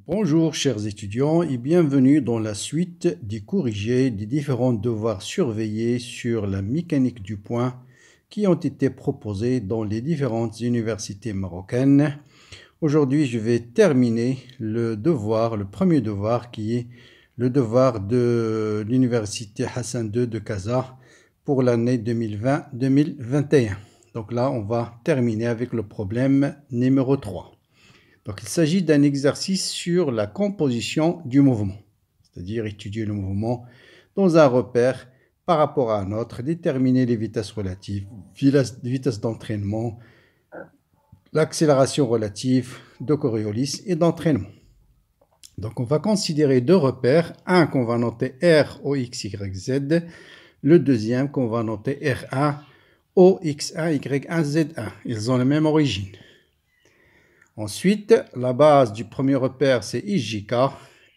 Bonjour chers étudiants et bienvenue dans la suite des corrigés des différents devoirs surveillés sur la mécanique du point qui ont été proposés dans les différentes universités marocaines. Aujourd'hui, je vais terminer le premier devoir qui est le devoir de l'université Hassan II de Casa pour l'année 2020-2021. Donc là, on va terminer avec le problème numéro 3. Donc, il s'agit d'un exercice sur la composition du mouvement, c'est-à-dire étudier le mouvement dans un repère par rapport à un autre, déterminer les vitesses relatives, les vitesses d'entraînement, l'accélération relative de Coriolis et d'entraînement. Donc, on va considérer deux repères, un qu'on va noter R, O, X, Y, Z, le deuxième qu'on va noter R1, O, X1, Y1, Z1. Ils ont la même origine. Ensuite, la base du premier repère, c'est IJK,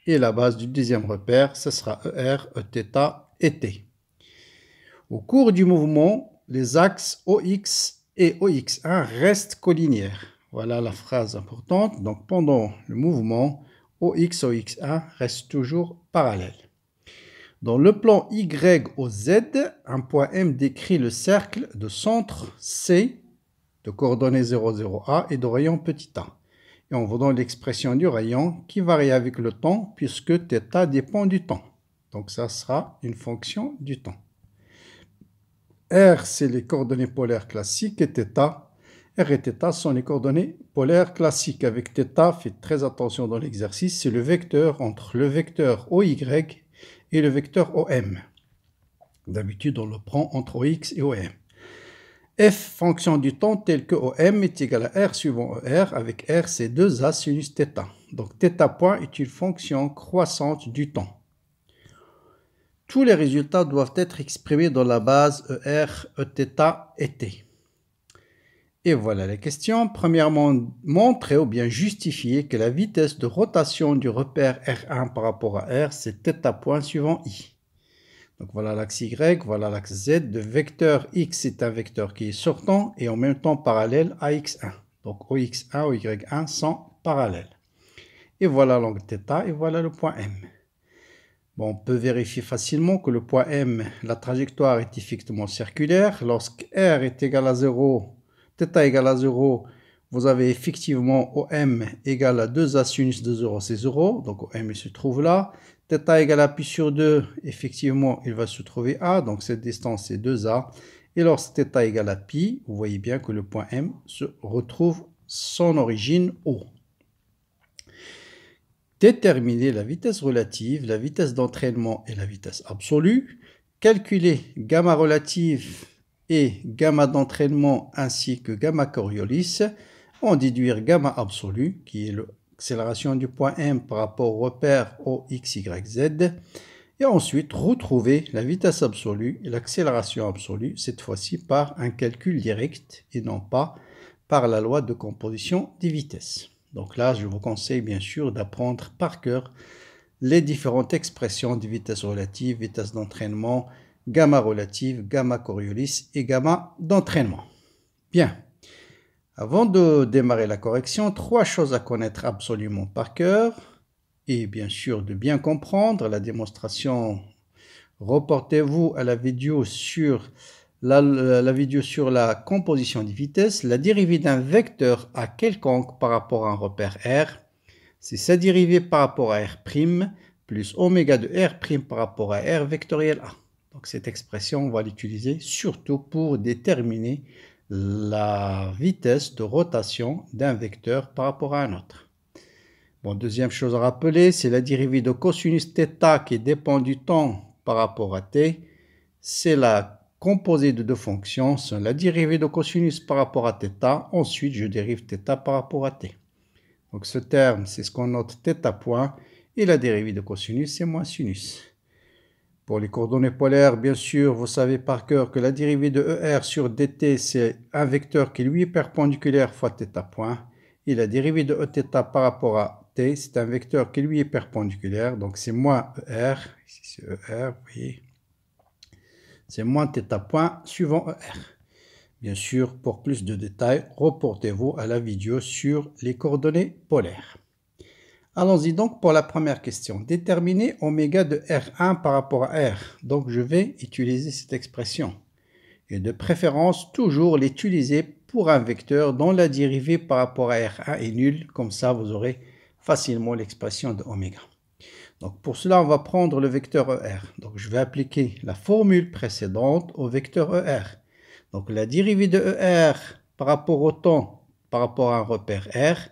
et la base du deuxième repère, ce sera ER, Eθ et T. Au cours du mouvement, les axes OX et OX1 restent collinéaires. Voilà la phrase importante. Donc, pendant le mouvement, OX, OX1 restent toujours parallèles. Dans le plan YOZ, un point M décrit le cercle de centre C de coordonnées 0, 0A et de rayon petit a. Et on vous donne l'expression du rayon qui varie avec le temps puisque θ dépend du temps. Donc ça sera une fonction du temps. R, c'est les coordonnées polaires classiques et θ. R et θ sont les coordonnées polaires classiques. Avec θ, faites très attention dans l'exercice, c'est le vecteur entre le vecteur OY et le vecteur OM. D'habitude, on le prend entre OX et OM. F, fonction du temps, tel que OM est égal à R suivant ER, avec R, c'est 2A sinus θ. Donc, θ point est une fonction croissante du temps. Tous les résultats doivent être exprimés dans la base ER, Eθ et T. Et voilà les questions. Premièrement, montrer ou bien justifier que la vitesse de rotation du repère R1 par rapport à R, c'est θ point suivant I. Donc voilà l'axe Y, voilà l'axe Z. Le vecteur X est un vecteur qui est sortant et en même temps parallèle à X1. Donc OX1, OY1 sont parallèles. Et voilà l'angle θ et voilà le point M. Bon, on peut vérifier facilement que le point M, la trajectoire est effectivement circulaire. Lorsque R est égal à 0, θ égale à 0, vous avez effectivement OM égale à 2A sinus de 0, c'est 0. Donc OM se trouve là. θ égale à pi sur 2, effectivement, il va se trouver A. Donc cette distance, c'est 2A. Et lorsque θ égale à pi, vous voyez bien que le point M se retrouve son origine O. Déterminer la vitesse relative, la vitesse d'entraînement et la vitesse absolue. Calculer gamma relative et gamma d'entraînement ainsi que gamma Coriolis. En déduire gamma absolue, qui est l'accélération du point M par rapport au repère OX, Y, Z. Et ensuite, retrouver la vitesse absolue et l'accélération absolue, cette fois-ci par un calcul direct et non pas par la loi de composition des vitesses. Donc là, je vous conseille bien sûr d'apprendre par cœur les différentes expressions de vitesse relative, vitesse d'entraînement, gamma relative, gamma Coriolis et gamma d'entraînement. Bien. Avant de démarrer la correction, 3 choses à connaître absolument par cœur et bien sûr de bien comprendre la démonstration. Reportez-vous à la vidéo sur la vidéo sur la composition des vitesses. La dérivée d'un vecteur à quelconque par rapport à un repère R, c'est sa dérivée par rapport à R' plus oméga de R' par rapport à R vectoriel A. Donc cette expression, on va l'utiliser surtout pour déterminer la vitesse de rotation d'un vecteur par rapport à un autre. Bon, deuxième chose à rappeler, c'est la dérivée de cosinus θ qui dépend du temps par rapport à t. C'est la composée de deux fonctions, c'est la dérivée de cosinus par rapport à θ. Ensuite, je dérive θ par rapport à t. Donc ce terme, c'est ce qu'on note θ point. Et la dérivée de cosinus, c'est moins sinus. Pour les coordonnées polaires, bien sûr, vous savez par cœur que la dérivée de ER sur dt, c'est un vecteur qui lui est perpendiculaire fois θ point. Et la dérivée de Eθ par rapport à t, c'est un vecteur qui lui est perpendiculaire. Donc c'est moins ER, ici c'est ER, vous voyez. C'est moins θ point suivant ER. Bien sûr, pour plus de détails, reportez-vous à la vidéo sur les coordonnées polaires. Allons-y donc pour la première question. Déterminer oméga de R1 par rapport à R. Donc je vais utiliser cette expression. Et de préférence, toujours l'utiliser pour un vecteur dont la dérivée par rapport à R1 est nulle. Comme ça, vous aurez facilement l'expression de oméga. Donc pour cela, on va prendre le vecteur ER. Donc je vais appliquer la formule précédente au vecteur ER. Donc la dérivée de ER par rapport au temps, par rapport à un repère R,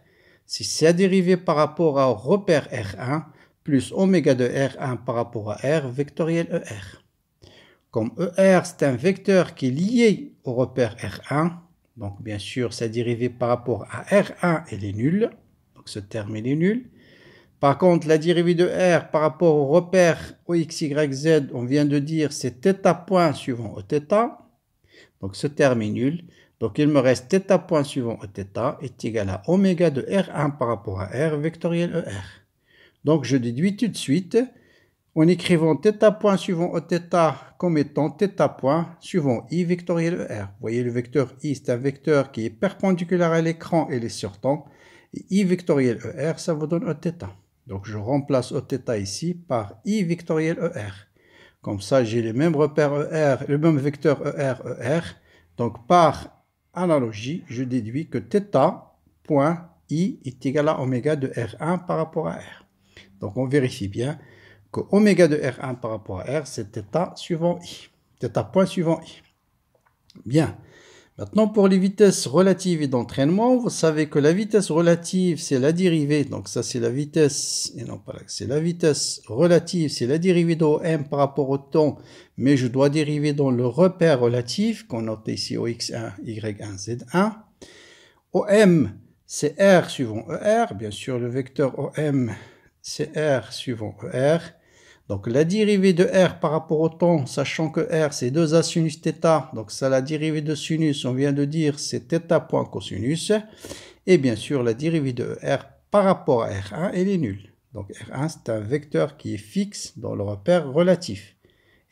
c'est sa dérivée par rapport au repère R1 plus oméga de R1 par rapport à R vectoriel ER. Comme ER, c'est un vecteur qui est lié au repère R1, donc bien sûr, sa dérivée par rapport à R1, elle est nulle. Donc ce terme, il est nul. Par contre, la dérivée de R par rapport au repère OX, Y, Z, on vient de dire, c'est θ point suivant Eθ. Donc ce terme est nul. Donc il me reste θ point suivant Eθ est égal à oméga de R1 par rapport à R vectoriel ER. Donc je déduis tout de suite en écrivant θ point suivant Eθ comme étant θ point suivant I vectoriel ER. Vous voyez le vecteur I, c'est un vecteur qui est perpendiculaire à l'écran et les surtemps. Et I vectoriel ER, ça vous donne Eθ. Donc je remplace Eθ ici par I vectoriel ER. Comme ça, j'ai le même repère ER, le même vecteur ER. Donc par analogie, je déduis que θ point I est égal à oméga de R1 par rapport à R. Donc on vérifie bien que oméga de R1 par rapport à R, c'est θ suivant I. θ point suivant I. Bien. Maintenant, pour les vitesses relatives et d'entraînement, vous savez que la vitesse relative, c'est la dérivée. Donc ça, c'est la vitesse, et non pas là, c'est la vitesse relative, c'est la dérivée de OM par rapport au temps, mais je dois dériver dans le repère relatif, qu'on note ici OX1, Y1, Z1. OM, c'est R suivant ER. Bien sûr, le vecteur OM, c'est R suivant ER. Donc la dérivée de R par rapport au temps, sachant que R c'est 2A sinus θ, donc ça la dérivée de sinus, on vient de dire c'est θ point cosinus. Et bien sûr la dérivée de R par rapport à R1, elle est nulle. Donc R1 c'est un vecteur qui est fixe dans le repère relatif.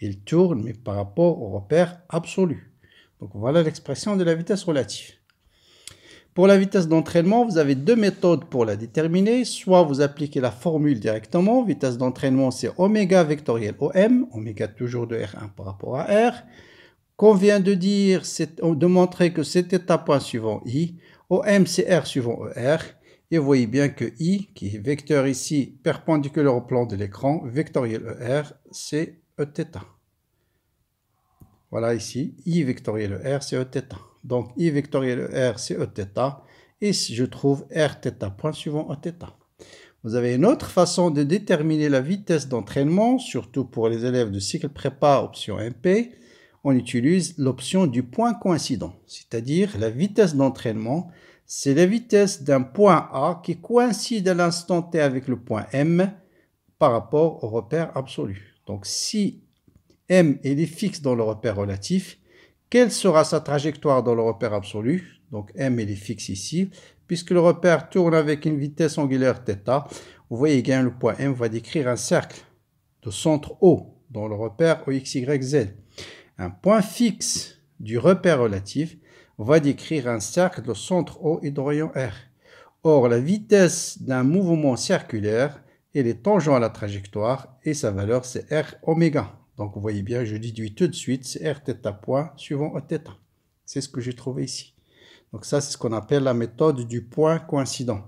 Il tourne mais par rapport au repère absolu. Donc voilà l'expression de la vitesse relative. Pour la vitesse d'entraînement, vous avez deux méthodes pour la déterminer. Soit vous appliquez la formule directement. Vitesse d'entraînement, c'est oméga vectoriel OM. Oméga toujours de R1 par rapport à R. Qu'on vient de dire, c'est de montrer que c'est θ point suivant I. OM, c'est R suivant ER. Et vous voyez bien que I, qui est vecteur ici perpendiculaire au plan de l'écran, vectoriel ER, c'est Eθ. Voilà ici, I vectoriel ER, c'est Eθ. Donc, I vectoriel ER, c'est Eθ. Et je trouve Rθ point suivant Eθ. Vous avez une autre façon de déterminer la vitesse d'entraînement, surtout pour les élèves de cycle prépa option MP. On utilise l'option du point coïncident. C'est-à-dire, la vitesse d'entraînement, c'est la vitesse d'un point A qui coïncide à l'instant T avec le point M par rapport au repère absolu. Donc, si M est fixe dans le repère relatif, quelle sera sa trajectoire dans le repère absolu? Donc M est fixe ici, puisque le repère tourne avec une vitesse angulaire θ. Vous voyez bien le point M va décrire un cercle de centre O dans le repère OX, Y, Z. Un point fixe du repère relatif va décrire un cercle de centre O et de rayon R. Or, la vitesse d'un mouvement circulaire, elle est tangente à la trajectoire et sa valeur c'est R oméga. Donc, vous voyez bien, je déduis tout de suite, c'est Rθ point suivant Eθ. C'est ce que j'ai trouvé ici. Donc, ça, c'est ce qu'on appelle la méthode du point coïncident.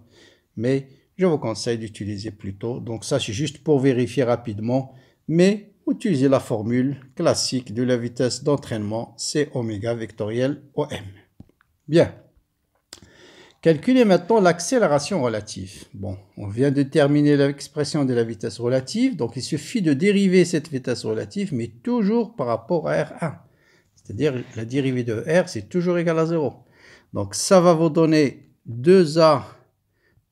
Mais je vous conseille d'utiliser plutôt. Donc, ça, c'est juste pour vérifier rapidement. Mais, utilisez la formule classique de la vitesse d'entraînement, c'est oméga vectoriel OM. Bien. Calculez maintenant l'accélération relative. Bon, on vient de terminer l'expression de la vitesse relative, donc il suffit de dériver cette vitesse relative, mais toujours par rapport à R1. C'est-à-dire la dérivée de R, c'est toujours égal à 0. Donc ça va vous donner 2A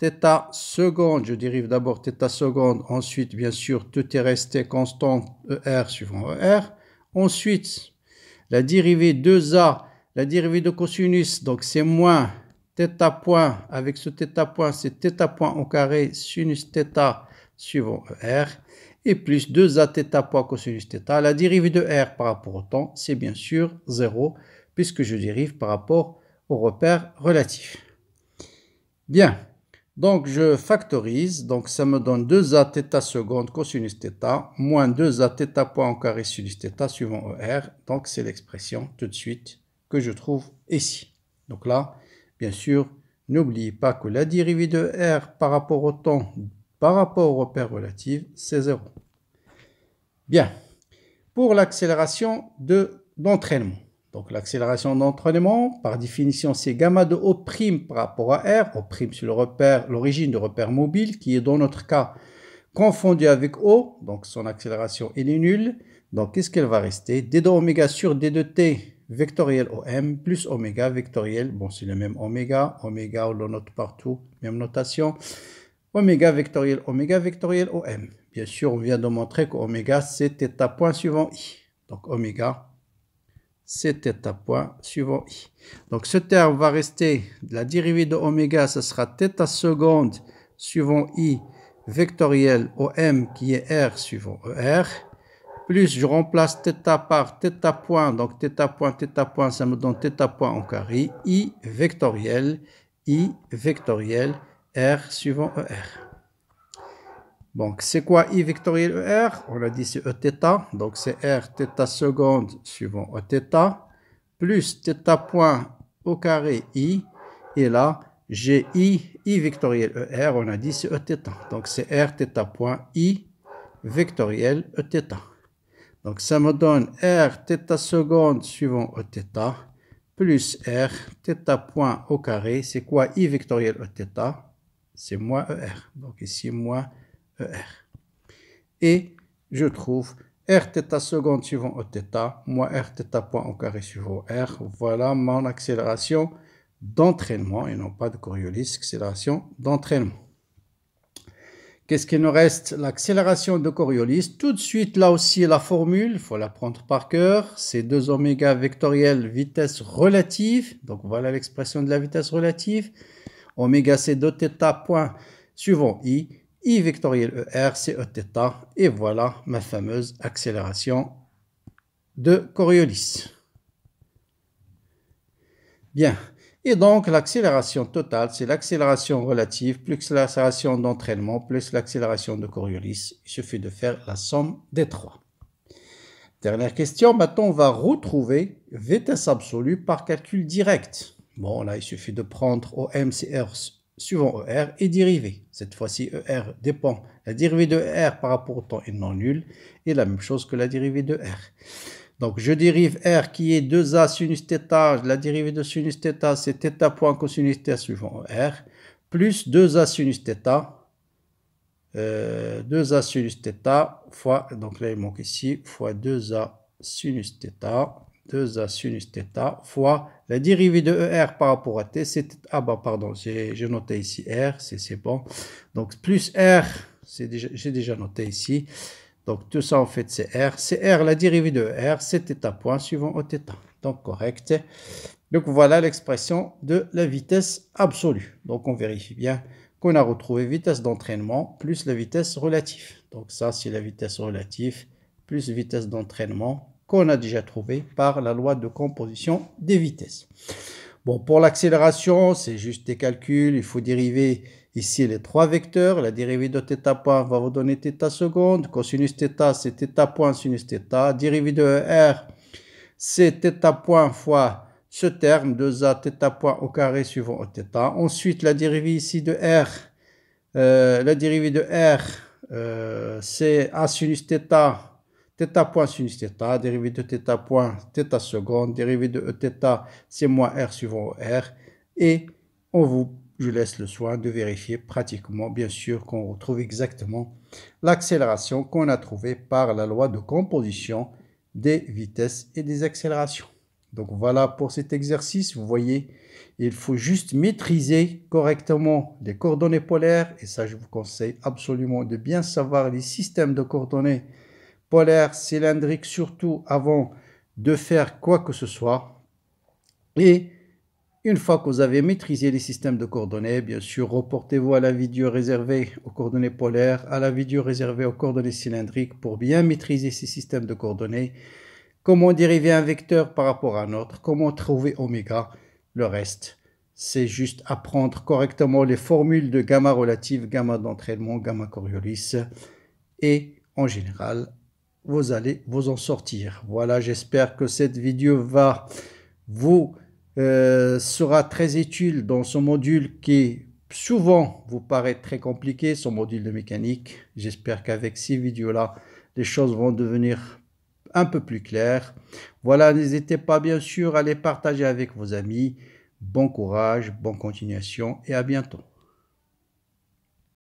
θ seconde, je dérive d'abord θ seconde, ensuite bien sûr tout est resté constant ER suivant ER. Ensuite, la dérivée 2A, la dérivée de cosinus, donc c'est moins θ point, avec ce θ point, c'est θ point au carré sinus θ suivant ER, et plus 2a θ point cosinus θ. La dérivée de R par rapport au temps, c'est bien sûr 0, puisque je dérive par rapport au repère relatif. Bien, Donc, je factorise. Donc, ça me donne 2a θ seconde cosinus θ moins 2a θ point au carré sinus θ suivant ER. Donc, c'est l'expression tout de suite que je trouve ici. Donc là, bien sûr, n'oubliez pas que la dérivée de R par rapport au temps, par rapport au repère relatif, c'est 0. Bien. Pour l'accélération d'entraînement. Donc l'accélération d'entraînement, par définition, c'est gamma de O' par rapport à R. O' c'est le repère, l'origine du repère mobile, qui est dans notre cas confondu avec O. Donc son accélération elle est nulle. Donc qu'est-ce qu'elle va rester? D de oméga sur D de T vectoriel OM plus oméga vectoriel. Bon, c'est le même oméga. Oméga, on le note partout. Même notation. Oméga vectoriel OM. Bien sûr, on vient de montrer que oméga, c'est θ point suivant I. Donc, oméga, c'est θ point suivant I. Donc, ce terme va rester, la dérivée de oméga, ce sera θ seconde suivant I vectoriel OM qui est R suivant ER. Plus, je remplace θ par θ point. Donc, θ point, ça me donne θ point en carré. I vectoriel R suivant ER. Donc, c'est quoi I vectoriel ER? On a dit c'est Eθ. Donc, c'est R θ seconde suivant Eθ. Plus θ point au carré I. Et là, j'ai I vectoriel ER. On a dit c'est Eθ. Donc, c'est R θ point I vectoriel Eθ. Donc, ça me donne R θ seconde suivant Eθ. Plus R θ point au carré. C'est quoi I vectoriel Eθ? C'est moins ER. Donc, ici, moins ER. Et je trouve R θ seconde suivant Eθ moins R θ point au carré suivant R. Voilà mon accélération d'entraînement et non pas de Coriolis, accélération d'entraînement. Qu'est-ce qu'il nous reste? L'accélération de Coriolis. Tout de suite, là aussi, la formule, il faut la prendre par cœur. C'est 2 oméga vectoriel vitesse relative. Donc, voilà l'expression de la vitesse relative. Oméga, c'est 2 θ point suivant I. I vectoriel ER, c'est Eθ. Et voilà ma fameuse accélération de Coriolis. Bien. Et donc, l'accélération totale, c'est l'accélération relative plus l'accélération d'entraînement plus l'accélération de Coriolis. Il suffit de faire la somme des trois. Dernière question. Maintenant, on va retrouver vitesse absolue par calcul direct. Bon, là, il suffit de prendre OM, CR suivant ER et dériver. Cette fois-ci, ER dépend. La dérivée de ER par rapport au temps est non nulle et la même chose que la dérivée de R. Donc, je dérive R qui est 2A sinus θ. La dérivée de sinus θ, c'est θ point cosinus θ suivant R. Plus 2A sinus θ. 2A sinus θ fois, donc là il manque ici, fois 2A sinus θ. 2A sinus θ fois la dérivée de ER par rapport à T, c'est... Ah bah pardon, j'ai noté ici R, c'est bon. Donc plus R, j'ai déjà noté ici. Donc tout ça en fait c'est R. C'est R, la dérivée de R, c'est θ point suivant Eθ. Donc correct. Donc voilà l'expression de la vitesse absolue. Donc on vérifie bien qu'on a retrouvé vitesse d'entraînement plus la vitesse relative. Donc ça c'est la vitesse relative plus vitesse d'entraînement qu'on a déjà trouvé par la loi de composition des vitesses. Bon, pour l'accélération, c'est juste des calculs. Il faut dériver ici les trois vecteurs. La dérivée de θ point va vous donner θ seconde. Cosinus θ, c'est θ point sinus θ. Dérivée de R, c'est θ point fois ce terme, 2A θ point au carré suivant Eθ. Ensuite, la dérivée ici de R, c'est A sinus θ. Θ point sinus θ, dérivée de θ point, θ seconde, dérivée de Eθ, c'est moins R suivant R. Et je laisse le soin de vérifier pratiquement, bien sûr, qu'on retrouve exactement l'accélération qu'on a trouvée par la loi de composition des vitesses et des accélérations. Donc voilà pour cet exercice. Vous voyez, il faut juste maîtriser correctement les coordonnées polaires. Et ça, je vous conseille absolument de bien savoir les systèmes de coordonnées polaire, cylindrique, surtout avant de faire quoi que ce soit. Et une fois que vous avez maîtrisé les systèmes de coordonnées, bien sûr, reportez-vous à la vidéo réservée aux coordonnées polaires, à la vidéo réservée aux coordonnées cylindriques pour bien maîtriser ces systèmes de coordonnées. Comment dériver un vecteur par rapport à un autre, comment trouver oméga, le reste. c'est juste apprendre correctement les formules de gamma relative, gamma d'entraînement, gamma Coriolis. Et en général, vous allez vous en sortir. Voilà, j'espère que cette vidéo vous sera très utile dans ce module qui souvent vous paraît très compliqué, ce module de mécanique. J'espère qu'avec ces vidéos-là, les choses vont devenir un peu plus claires. Voilà, n'hésitez pas bien sûr à les partager avec vos amis. Bon courage, bonne continuation et à bientôt.